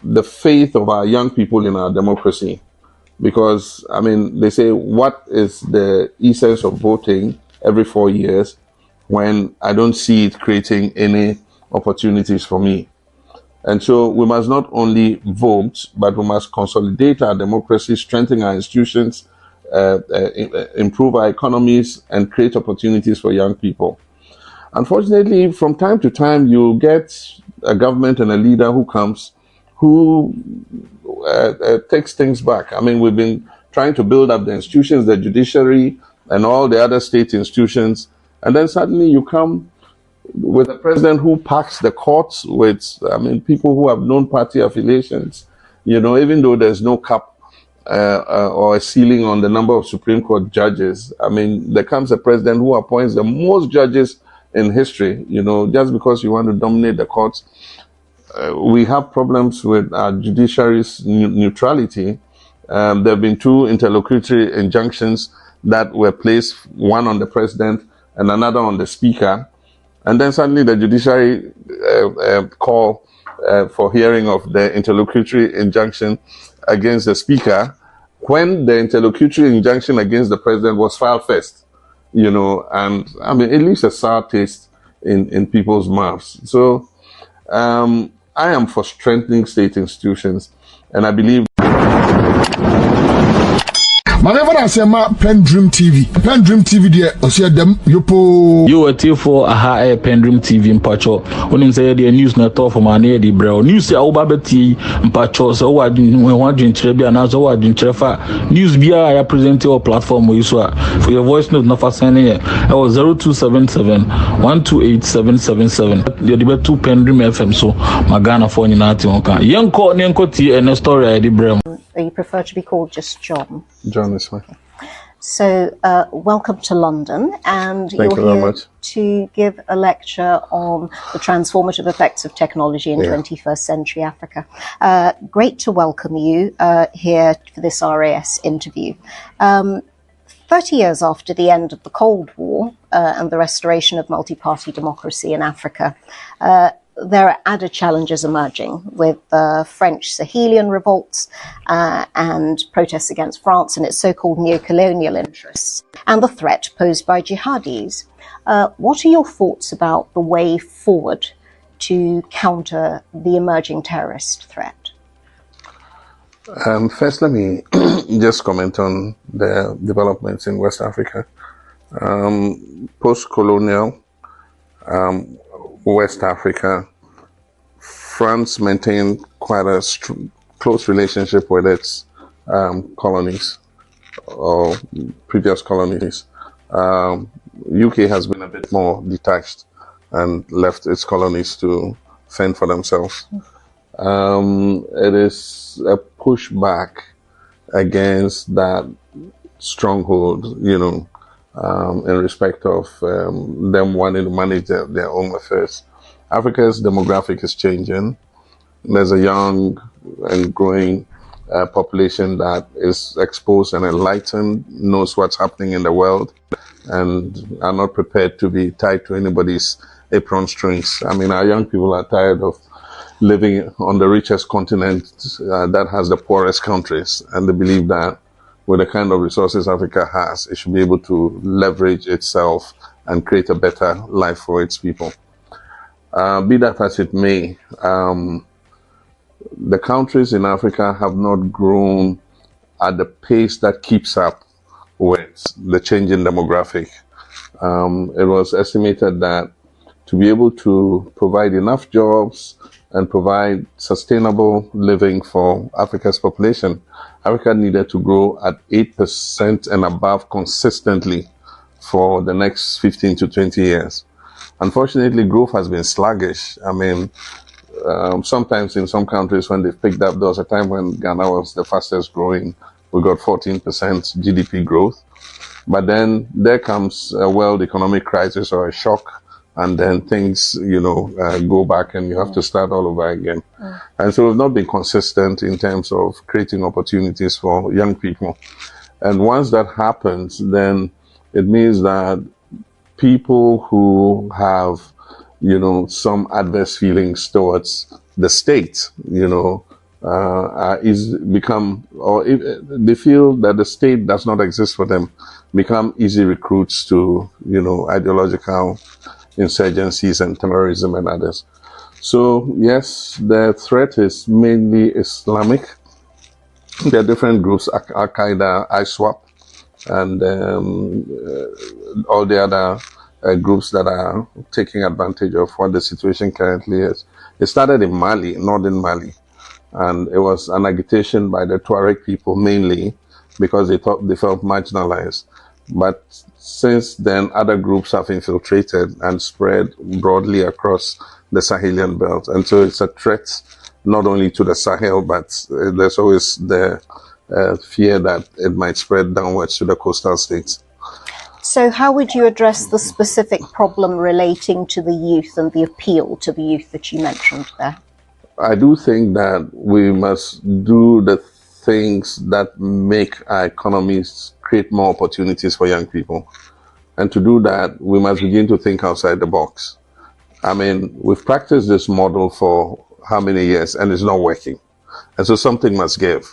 the faith of our young people in our democracy. Because, I mean, they say, what is the essence of voting every 4 years when I don't see it creating any opportunities for me? And so we must not only vote, but we must consolidate our democracy, strengthen our institutions, improve our economies, and create opportunities for young people. Unfortunately, from time to time, you get a government and a leader who comes who takes things back. I mean, we've been trying to build up the institutions, the judiciary, and all the other state institutions, and then suddenly you come with a president who packs the courts with, I mean, people who have known party affiliations, you know, even though there's no cap or a ceiling on the number of Supreme Court judges. I mean, there comes a president who appoints the most judges in history, you know, just because you want to dominate the courts. We have problems with our judiciary's neutrality. There have been 2 interlocutory injunctions that were placed, one on the president and another on the speaker. And then suddenly the judiciary call for hearing of the interlocutory injunction against the speaker, when the interlocutory injunction against the president was filed first, you know, and I mean, it leaves a sour taste in people's mouths. So I am for strengthening state institutions, and I believe Whenever I say my PENDREAM TV there, I see them yopo. You were till for a PENDREAM TV in Pacho. When you say the news not all from an eddy bro. News say all babeti in Pacho. So what do you want to Trebia and also what do Trefa news be I present your platform where you saw for your voice note not for sending it. I was 0277 128 777. The debate 2 PENDREAM FM so Magana for you not on young court and a story eddy bro. You prefer to be called just John? John is fine. So, welcome to London, and Thank you're you very here much. to give a lecture on the transformative effects of technology in 21st century Africa. Great to welcome you here for this RAS interview. 30 years after the end of the Cold War and the restoration of multi-party democracy in Africa, there are added challenges emerging with French Sahelian revolts and protests against France and its so-called neo-colonial interests, and the threat posed by jihadis. What are your thoughts about the way forward to counter the emerging terrorist threat? First, let me just comment on the developments in West Africa. Post-colonial West Africa, France maintained quite a close relationship with its colonies or previous colonies. UK has been a bit more detached and left its colonies to fend for themselves. It is a pushback against that stronghold, you know, in respect of them wanting to manage their own affairs. Africa's demographic is changing. There's a young and growing population that is exposed and enlightened, knows what's happening in the world, and are not prepared to be tied to anybody's apron strings. I mean, our young people are tired of living on the richest continent that has the poorest countries, and they believe that with the kind of resources Africa has, it should be able to leverage itself and create a better life for its people. Be that as it may, the countries in Africa have not grown at the pace that keeps up with the changing demographic. It was estimated that to be able to provide enough jobs and provide sustainable living for Africa's population, Africa needed to grow at 8% and above consistently for the next 15 to 20 years. Unfortunately, growth has been sluggish. I mean, sometimes in some countries when they've picked up, there was a time when Ghana was the fastest growing. We got 14% GDP growth. But then there comes a world economic crisis or a shock, and then things, you know, go back and you have to start all over again. And so we've not been consistent in terms of creating opportunities for young people. And once that happens, then it means that people who have, you know, some adverse feelings towards the state, you know, is become, or if they feel that the state does not exist for them, become easy recruits to, ideological insurgencies and terrorism and others. So yes, the threat is mainly Islamic. There are different groups, Al-Qaeda, ISWAP, and all the other groups that are taking advantage of what the situation currently is. It started in Mali, northern Mali, and it was an agitation by the Tuareg people mainly because they thought they felt marginalized. But since then, other groups have infiltrated and spread broadly across the Sahelian belt. And so it's a threat not only to the Sahel, but there's always the fear that it might spread downwards to the coastal states. So how would you address the specific problem relating to the youth and the appeal to the youth that you mentioned there? I do think that we must do the things that make our economies create more opportunities for young people. And to do that, we must begin to think outside the box. I mean, we've practiced this model for how many years and it's not working. And so something must give.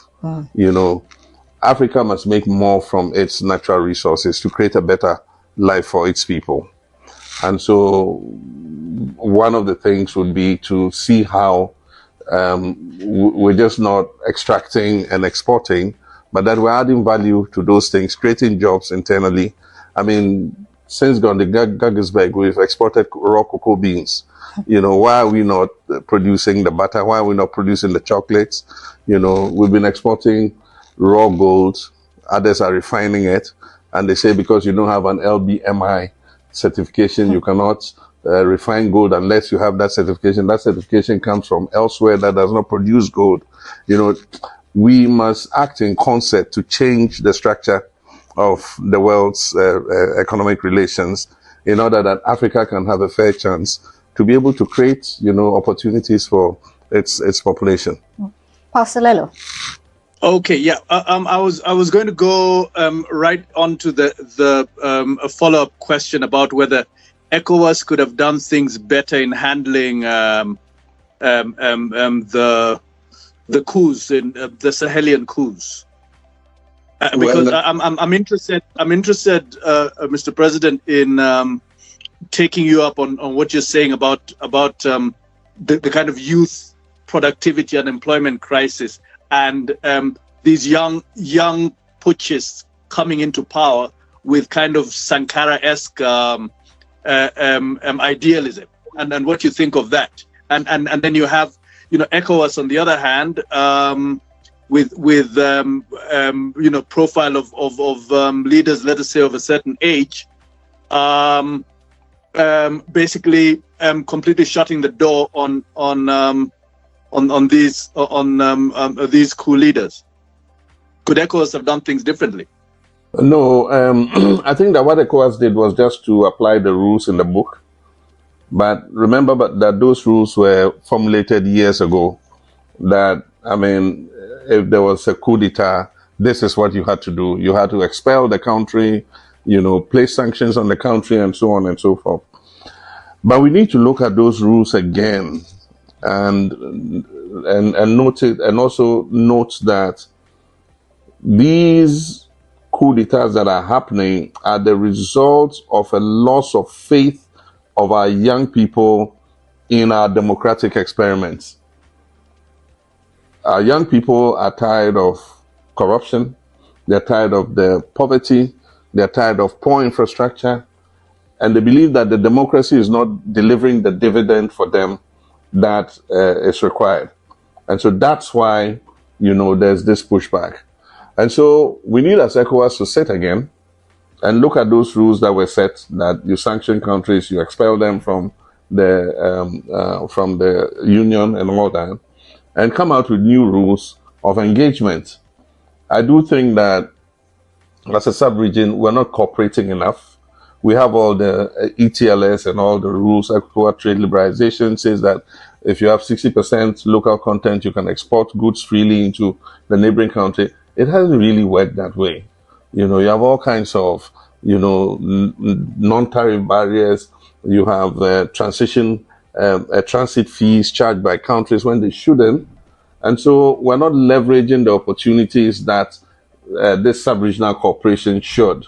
Africa must make more from its natural resources to create a better life for its people. And so one of the things would be to see how we're just not extracting and exporting, but that we're adding value to those things, creating jobs internally. I mean, since Gaggisberg, we've exported raw cocoa beans. Why are we not producing the butter? Why are we not producing the chocolates? We've been exporting raw gold. Others are refining it. And they say because you don't have an LBMI certification, you cannot refine gold unless you have that certification. That certification comes from elsewhere that does not produce gold. We must act in concert to change the structure of the world's economic relations in order that Africa can have a fair chance to be able to create, opportunities for its population. Parcelelo. Okay, yeah. I was going to go right on to the a follow-up question about whether ECOWAS could have done things better in handling the coups in the Sahelian coups. Because I'm interested, Mr. President, in taking you up on what you're saying about the kind of youth productivity and employment crisis and these young putschists coming into power with kind of Sankara-esque idealism, and what you think of that, and then you have ECOWAS on the other hand, with profile of leaders, let us say of a certain age, basically completely shutting the door on these coup leaders. Could ECOWAS have done things differently? No, I think that what ECOWAS did was just to apply the rules in the book. But remember that those rules were formulated years ago. That, I mean, if there was a coup d'etat, this is what you had to do. You had to expel the country, place sanctions on the country, and so on and so forth. But we need to look at those rules again and note it, and also note that these coup d'etats that are happening are the result of a loss of faith of our young people in our democratic experiments. Our young people are tired of corruption. They're tired of the poverty. They're tired of poor infrastructure. And they believe that the democracy is not delivering the dividend for them that is required. And so that's why, there's this pushback. And so we need as ECOWAS to sit again and look at those rules that were set, that you sanction countries, you expel them from the union and all that, and come out with new rules of engagement. I do think that as a sub-region, we're not cooperating enough. We have all the ETLS and all the rules. ECOWAS trade liberalization says that if you have 60% local content, you can export goods freely into the neighboring country. It hasn't really worked that way. You have all kinds of, non-tariff barriers. You have transit fees charged by countries when they shouldn't. And so we're not leveraging the opportunities that this sub-regional cooperation should.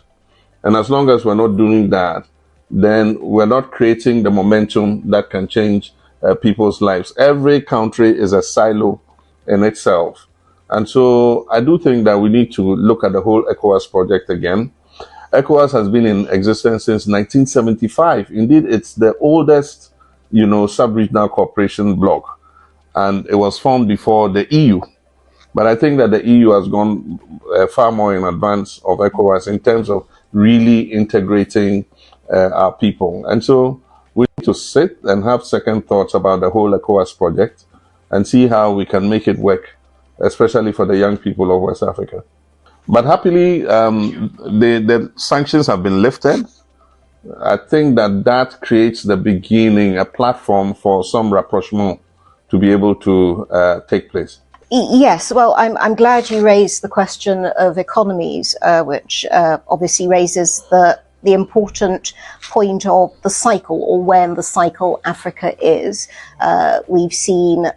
And as long as we're not doing that, then we're not creating the momentum that can change people's lives. Every country is a silo in itself. And so I do think that we need to look at the whole ECOWAS project again. ECOWAS has been in existence since 1975. Indeed, it's the oldest, sub-regional cooperation bloc. And it was formed before the EU. But I think that the EU has gone far more in advance of ECOWAS in terms of really integrating our people. And so we need to sit and have second thoughts about the whole ECOWAS project and see how we can make it work, especially for the young people of West Africa. But happily, the sanctions have been lifted. I think that creates the beginning, a platform for some rapprochement to be able to take place. Yes, well, I'm glad you raised the question of economies, which obviously raises the important point of the cycle, or when the cycle Africa is. We've seen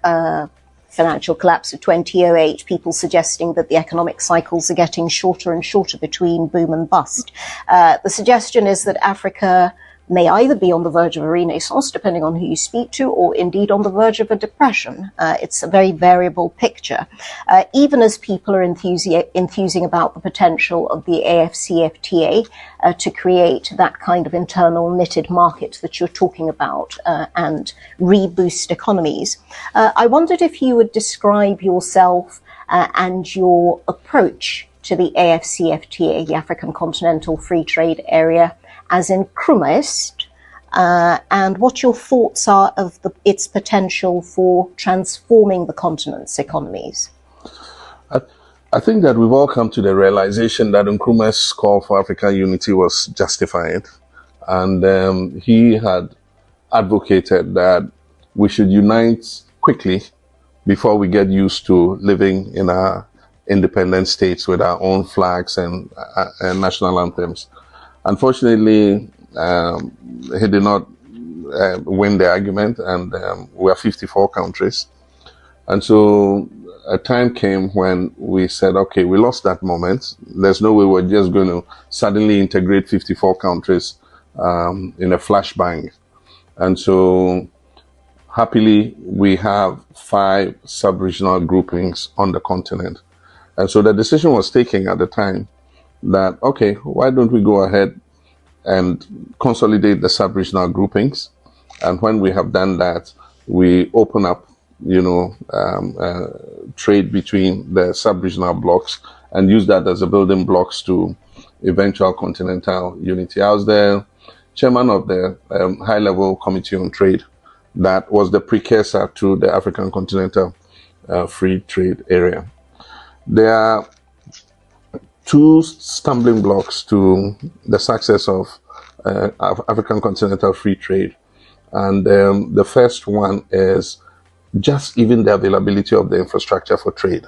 financial collapse of 2008, people suggesting that the economic cycles are getting shorter and shorter between boom and bust. The suggestion is that Africa may either be on the verge of a renaissance, depending on who you speak to, or indeed on the verge of a depression. It's a very variable picture. Even as people are enthusing about the potential of the AFCFTA to create that kind of internal knitted market that you're talking about and reboost economies. I wondered if you would describe yourself and your approach to the AFCFTA, the African Continental Free Trade Area, as Nkrumahist, and what your thoughts are of its potential for transforming the continent's economies. I think that we've all come to the realization that Nkrumah's call for African unity was justified. And he had advocated that we should unite quickly before we get used to living in our independent states with our own flags and national anthems. Unfortunately, he did not win the argument, and we are 54 countries. And so a time came when we said, okay, we lost that moment. There's no way we're just going to suddenly integrate 54 countries in a flashbang. And so happily, we have 5 sub-regional groupings on the continent. And so the decision was taken at the time that, okay, why don't we go ahead and consolidate the sub-regional groupings? And when we have done that, we open up, trade between the sub-regional blocks and use that as a building blocks to eventual continental unity. I was the chairman of the high-level committee on trade that was the precursor to the African Continental Free Trade Area. There are 2 stumbling blocks to the success of African Continental Free Trade. And the first one is just even the availability of the infrastructure for trade.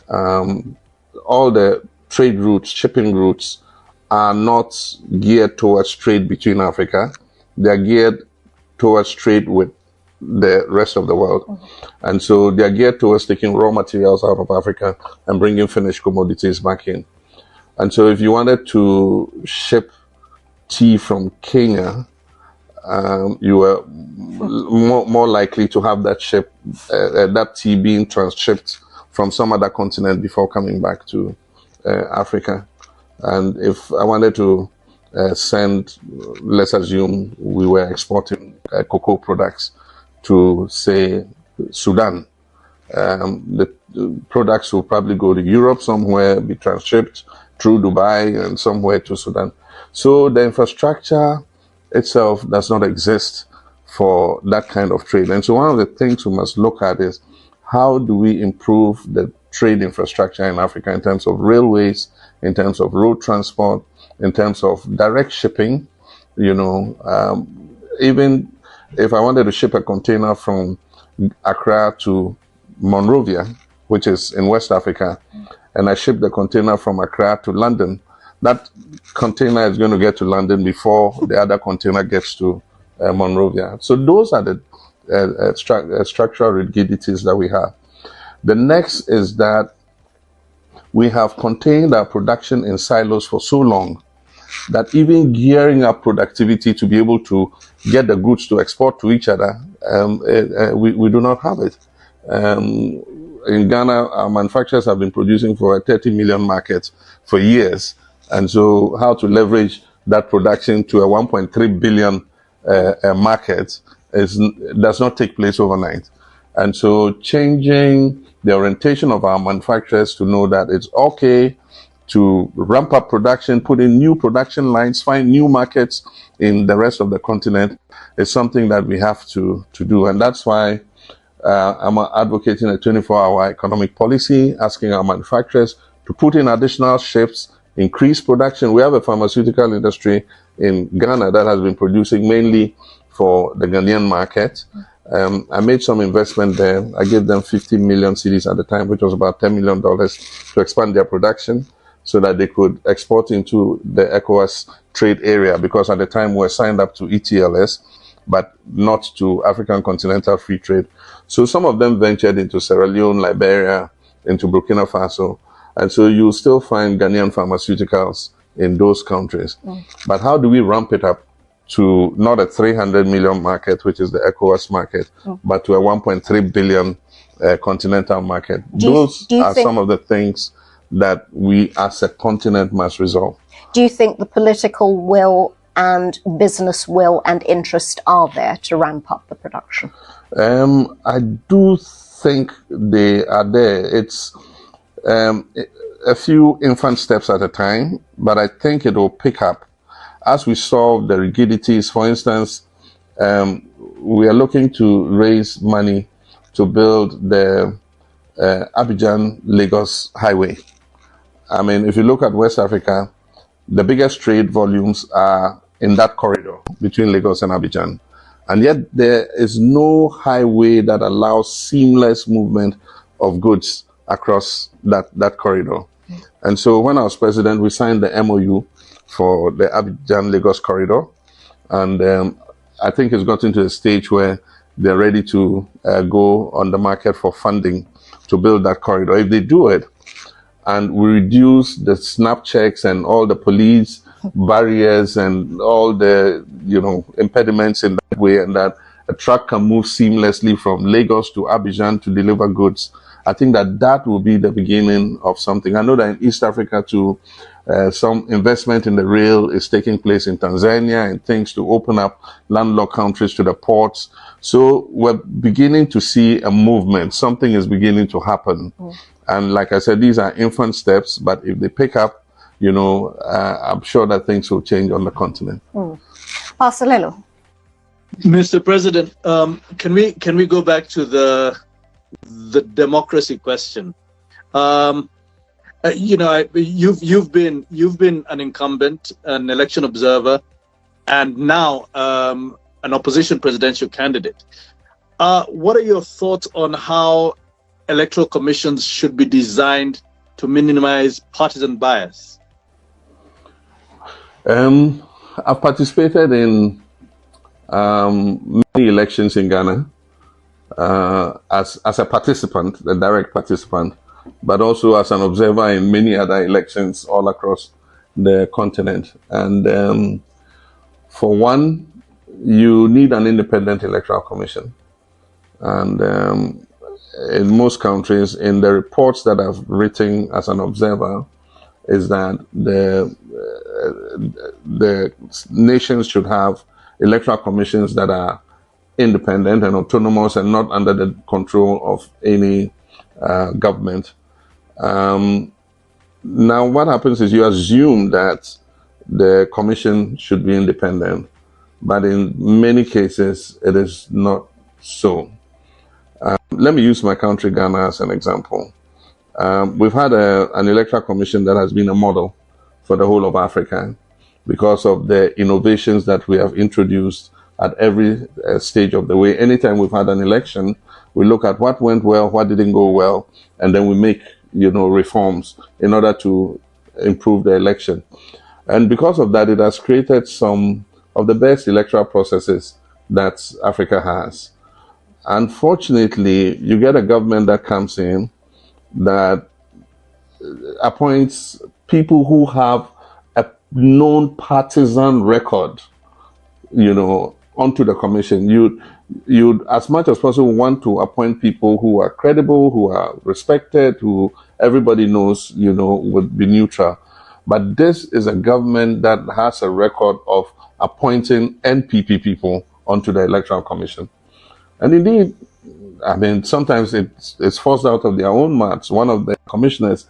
All the trade routes, shipping routes, are not geared towards trade between Africa. They're geared towards trade with the rest of the world. Mm-hmm. And so they're geared towards taking raw materials out of Africa and bringing finished commodities back in. And so if you wanted to ship tea from Kenya, you were more likely to have that that tea being transshipped from some other continent before coming back to Africa. And if I wanted to send, let's assume we were exporting cocoa products to, say, Sudan, the products will probably go to Europe somewhere, be transshipped through Dubai and somewhere to Sudan. So the infrastructure itself does not exist for that kind of trade. And so one of the things we must look at is how do we improve the trade infrastructure in Africa in terms of railways, in terms of road transport, in terms of direct shipping. Even if I wanted to ship a container from Accra to Monrovia, which is in West Africa, and I ship the container from Accra to London, that container is going to get to London before the other container gets to Monrovia. So those are the structural rigidities that we have. The next is that we have contained our production in silos for so long that even gearing up productivity to be able to get the goods to export to each other, we do not have it. In Ghana, our manufacturers have been producing for a 30 million market for years. And so how to leverage that production to a 1.3 billion market does not take place overnight. And so changing the orientation of our manufacturers to know that it's okay to ramp up production, put in new production lines, find new markets in the rest of the continent is something that we have to do. And that's why I'm advocating a 24-hour economic policy, asking our manufacturers to put in additional shifts, increase production. We have a pharmaceutical industry in Ghana that has been producing mainly for the Ghanaian market. I made some investment there. I gave them 50 million cedis at the time, which was about $10 million to expand their production so that they could export into the ECOWAS trade area, because at the time we were signed up to ETLS, but not to African Continental Free Trade. So some of them ventured into Sierra Leone, Liberia, into Burkina Faso. And so you'll still find Ghanaian pharmaceuticals in those countries. But how do we ramp it up to not a 300 million market, which is the ECOWAS market, but to a 1.3 billion continental market? Those are some of the things that we as a continent must resolve. Do you think the political will and business will and interest are there to ramp up the production? I do think they are there. It's a few infant steps at a time, but I think it will pick up as we solve the rigidities. For instance, we are looking to raise money to build the Abidjan-Lagos highway. I mean, if you look at West Africa, the biggest trade volumes are in that corridor between Lagos and Abidjan. And yet there is no highway that allows seamless movement of goods across that corridor. And so when I was president, we signed the MOU for the Abidjan-Lagos corridor. And I think it's gotten to a stage where they're ready to go on the market for funding to build that corridor. If they do it, and we reduce the snap checks and all the police barriers and all the, impediments in that way, and that a truck can move seamlessly from Lagos to Abidjan to deliver goods, I think that will be the beginning of something. I know that in East Africa too, some investment in the rail is taking place in Tanzania and things to open up landlocked countries to the ports. So we're beginning to see a movement. Something is beginning to happen. And like I said, these are infant steps, but if they pick up, I'm sure that things will change on the continent. Pastor Lelo. Mr. President, can we go back to the democracy question? You've been an incumbent, an election observer, and now an opposition presidential candidate. What are your thoughts on how electoral commissions should be designed to minimize partisan bias? I've participated in many elections in Ghana as a participant, a direct participant, but also as an observer in many other elections all across the continent. And for one, you need an independent electoral commission. And in most countries, in the reports that I've written as an observer, is that the nations should have electoral commissions that are independent and autonomous and not under the control of any government. Now, what happens is you assume that the commission should be independent, but in many cases, it is not so. Let me use my country, Ghana, as an example. We've had an electoral commission that has been a model for the whole of Africa because of the innovations that we have introduced at every stage of the way. Anytime we've had an election, we look at what went well, what didn't go well, and then we make, reforms in order to improve the election. And because of that, it has created some of the best electoral processes that Africa has. Unfortunately, you get a government that comes in that appoints people who have a known partisan record, onto the commission. You'd as much as possible want to appoint people who are credible, who are respected, who everybody knows, would be neutral. But this is a government that has a record of appointing NPP people onto the Electoral Commission. And indeed, sometimes it's forced out of their own mouths. One of the commissioners,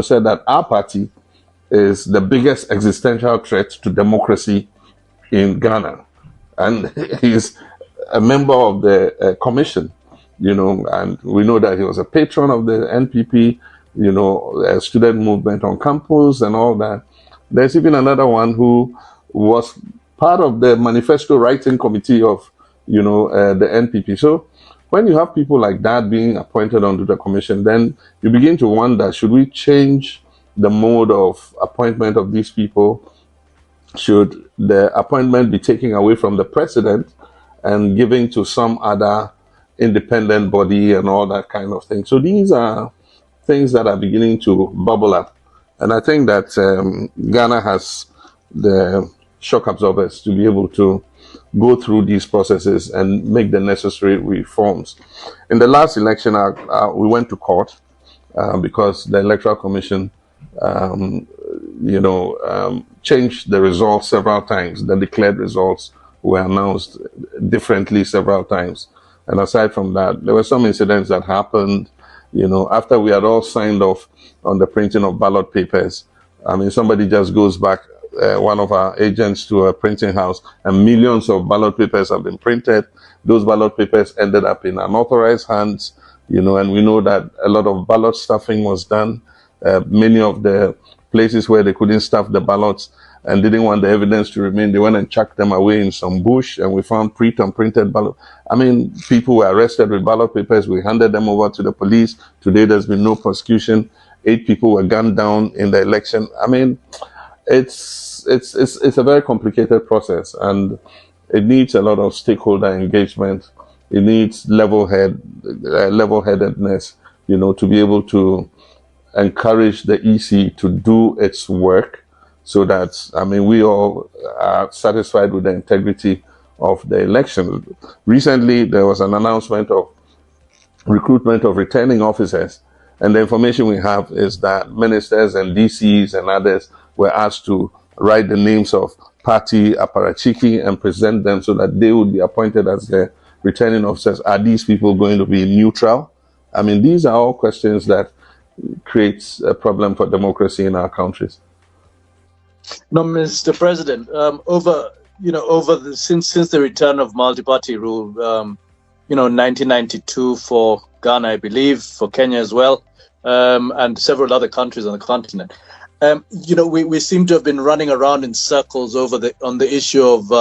said that our party is the biggest existential threat to democracy in Ghana. And he's a member of the commission, and we know that he was a patron of the NPP, a student movement on campus and all that. There's even another one who was part of the manifesto writing committee of, the NPP. So when you have people like that being appointed onto the commission, then you begin to wonder, should we change the mode of appointment of these people? Should the appointment be taken away from the president and given to some other independent body and all that kind of thing? So these are things that are beginning to bubble up. And I think that Ghana has the shock absorbers to be able to go through these processes and make the necessary reforms. In the last election, we went to court because the Electoral Commission changed the results several times. The declared results were announced differently several times. And aside from that, there were some incidents that happened, after we had all signed off on the printing of ballot papers. Somebody just goes back, one of our agents, to a printing house, and millions of ballot papers have been printed. Those ballot papers ended up in unauthorized hands, and we know that a lot of ballot stuffing was done. Many of the places where they couldn't stuff the ballots and didn't want the evidence to remain, they went and chucked them away in some bush, and we found pre-printed ballot. People were arrested with ballot papers. We handed them over to the police. Today, there's been no prosecution. 8 people were gunned down in the election. It's a very complicated process, and it needs a lot of stakeholder engagement. It needs level-headedness, to be able to encourage the EC to do its work, so that, we all are satisfied with the integrity of the election. Recently, there was an announcement of recruitment of returning officers, and the information we have is that ministers and DCs and others were asked to write the names of party apparatchiki and present them so that they would be appointed as the returning officers. Are these people going to be neutral? These are all questions that creates a problem for democracy in our countries. No, Mr. President, since the return of multi-party rule, 1992 for Ghana, I believe, for Kenya as well, and several other countries on the continent, we seem to have been running around in circles on the issue of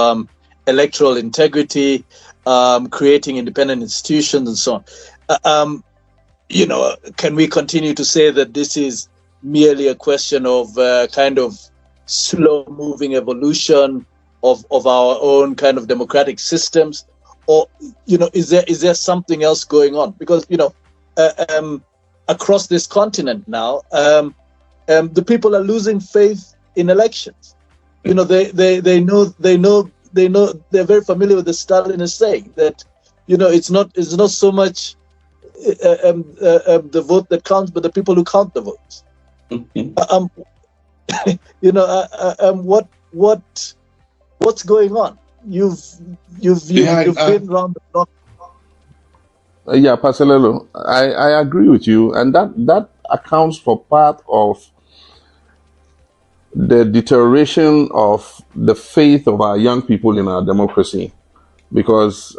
electoral integrity, creating independent institutions, and so on. Can we continue to say that this is merely a question of kind of slow-moving evolution of our own kind of democratic systems, or is there something else going on? Because across this continent now, the people are losing faith in elections. They know, they're very familiar with the Stalinist saying that it's not so much the vote that counts, but the people who count the votes. What's going on? You've been around the block. Yeah, Paselelo, I agree with you, and that accounts for part of the deterioration of the faith of our young people in our democracy. Because,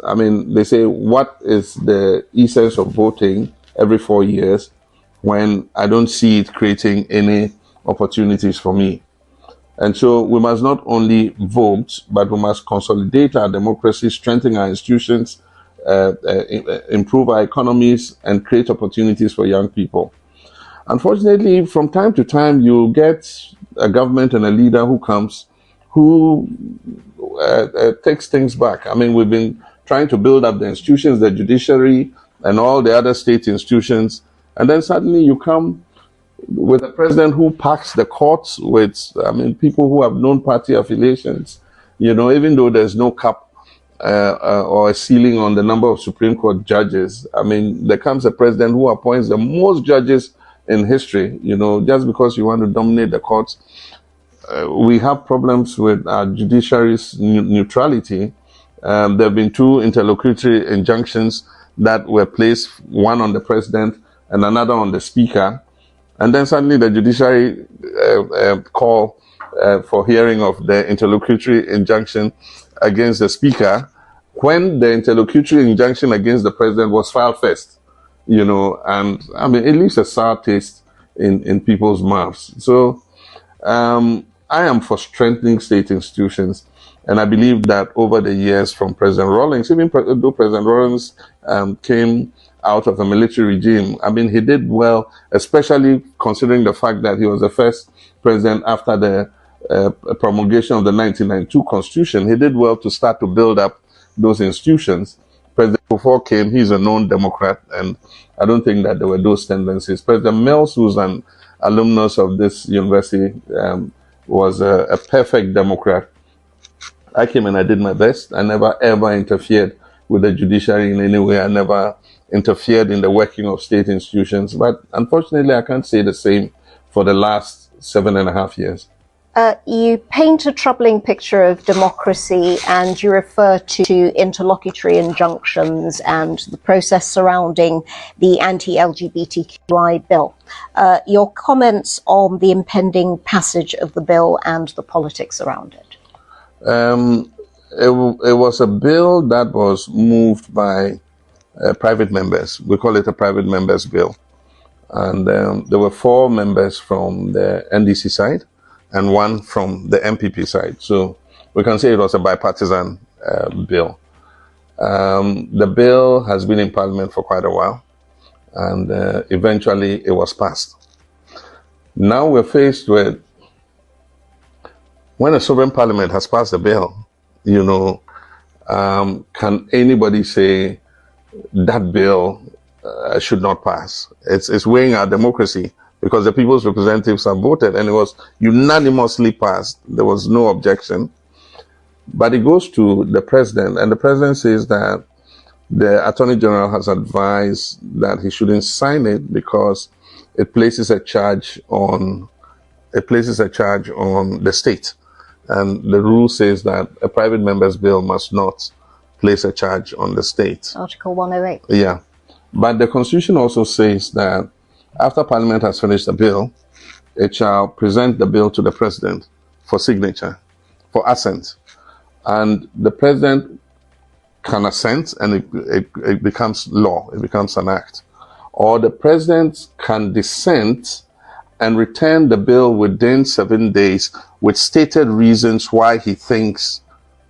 they say, what is the essence of voting every 4 years when I don't see it creating any opportunities for me? And so we must not only vote, but we must consolidate our democracy, strengthen our institutions, improve our economies, and create opportunities for young people. Unfortunately, from time to time, you get a government and a leader who comes who takes things back. We've been trying to build up the institutions, the judiciary, and all the other state institutions, And then suddenly you come with a president who packs the courts with, people who have known party affiliations, even though there's no cap or a ceiling on the number of Supreme Court judges. There comes a president who appoints the most judges in history, just because you want to dominate the courts. We have problems with our judiciary's neutrality. There have been 2 interlocutory injunctions that were placed, one on the president and another on the speaker. And then suddenly the judiciary call for hearing of the interlocutory injunction against the speaker, when the interlocutory injunction against the president was filed first, and it leaves a sour taste in people's mouths. So I am for strengthening state institutions, and I believe that over the years from President Rawlings, even though President Rawlings came out of a military regime, he did well, especially considering the fact that he was the first president after the promulgation of the 1992 Constitution. He did well to start to build up those institutions. President Akuffo came, he's a known Democrat, and I don't think that there were those tendencies. President Mills, who's an alumnus of this university, was a perfect Democrat. I came and I did my best. I never ever interfered with the judiciary in any way. I never interfered in the working of state institutions. But unfortunately, I can't say the same for the last 7.5 years. You paint a troubling picture of democracy, and you refer to interlocutory injunctions and the process surrounding the anti-LGBTQI bill. Your comments on the impending passage of the bill and the politics around it? It was a bill that was moved by private members. We call it a private members bill. And there were 4 members from the NDC side and 1 from the MPP side. So we can say it was a bipartisan bill. The bill has been in Parliament for quite a while, and eventually it was passed. Now we're faced with, when a sovereign parliament has passed a bill, can anybody say that bill should not pass? It's weighing our democracy, because the people's representatives have voted and it was unanimously passed. There was no objection. But it goes to the president, and the president says that the Attorney General has advised that he shouldn't sign it because it places a charge on the state. And the rule says that a private member's bill must not place a charge on the state. Article 108. Yeah. But the Constitution also says that after Parliament has finished the bill, it shall present the bill to the President for signature, for assent. And the President can assent, and it becomes law, it becomes an act. Or the President can dissent and return the bill within 7 days with stated reasons why he thinks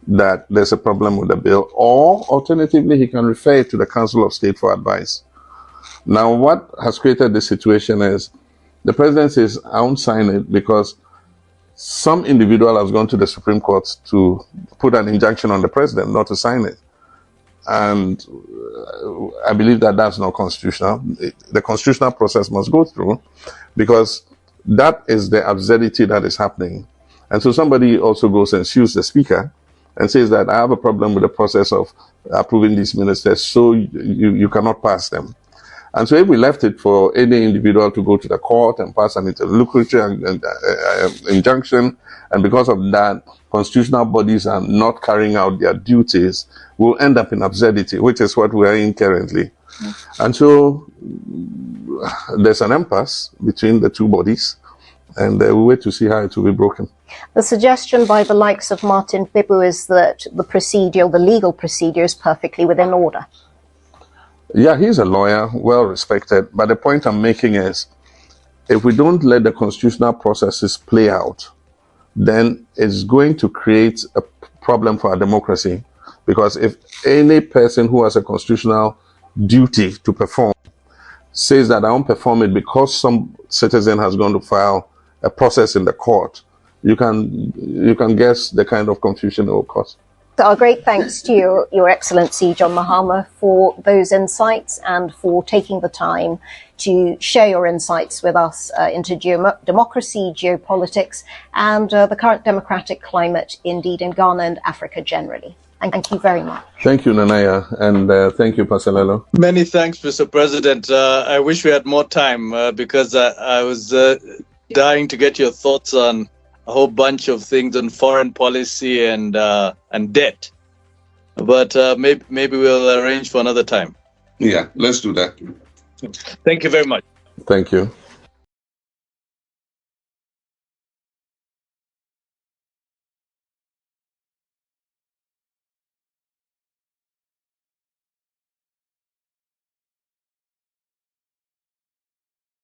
that there's a problem with the bill. Or alternatively, he can refer it to the Council of State for advice. Now, what has created this situation is the president says, I won't sign it because some individual has gone to the Supreme Court to put an injunction on the president not to sign it. And I believe that that's not constitutional. The constitutional process must go through, because that is the absurdity that is happening. And so somebody also goes and sues the speaker and says that I have a problem with the process of approving these ministers, so you cannot pass them. And so if we left it for any individual to go to the court and pass an interlocutory injunction, and because of that, constitutional bodies are not carrying out their duties, we'll end up in absurdity, which is what we are in currently. And so there's an impasse between the two bodies, and we wait to see how it will be broken. The suggestion by the likes of Martin Bibu is that the legal procedure is perfectly within order. Yeah, he's a lawyer, well respected. But the point I'm making is, if we don't let the constitutional processes play out, then it's going to create a problem for our democracy. Because if any person who has a constitutional duty to perform says that I won't perform it because some citizen has gone to file a process in the court, you can guess the kind of confusion it will cause. Our great thanks to you, Your Excellency John Mahama, for those insights and for taking the time to share your insights with us into democracy, geopolitics, and the current democratic climate, indeed, in Ghana and Africa generally. Thank you very much. Thank you, Nanaya, and thank you, Pasalelo. Many thanks, Mr. President. I wish we had more time because I was dying to get your thoughts on a whole bunch of things on foreign policy and debt. But maybe we'll arrange for another time. Yeah, let's do that. Thank you very much. Thank you.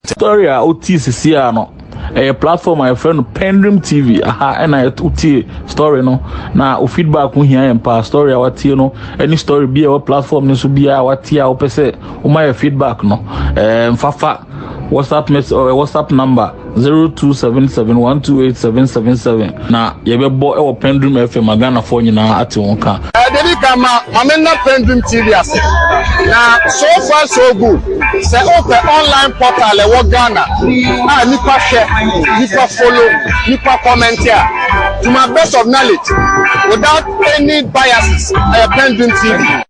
Story OTCC a platform my friend PENDREAM TV and I uti story no na o feedback we here and story our tie no any story be our platform no so be our tie o pese o my feedback no fafa WhatsApp message or WhatsApp number 0277128777 na yebebo e wo PENDREAM FM Ghana for nyina ate won ka Debi kama mamena PENDREAM TV ase na so far so good say open online portal e wo Ghana nipa share nipa follow nipa comment here to my best of knowledge without any biases PENDREAM TV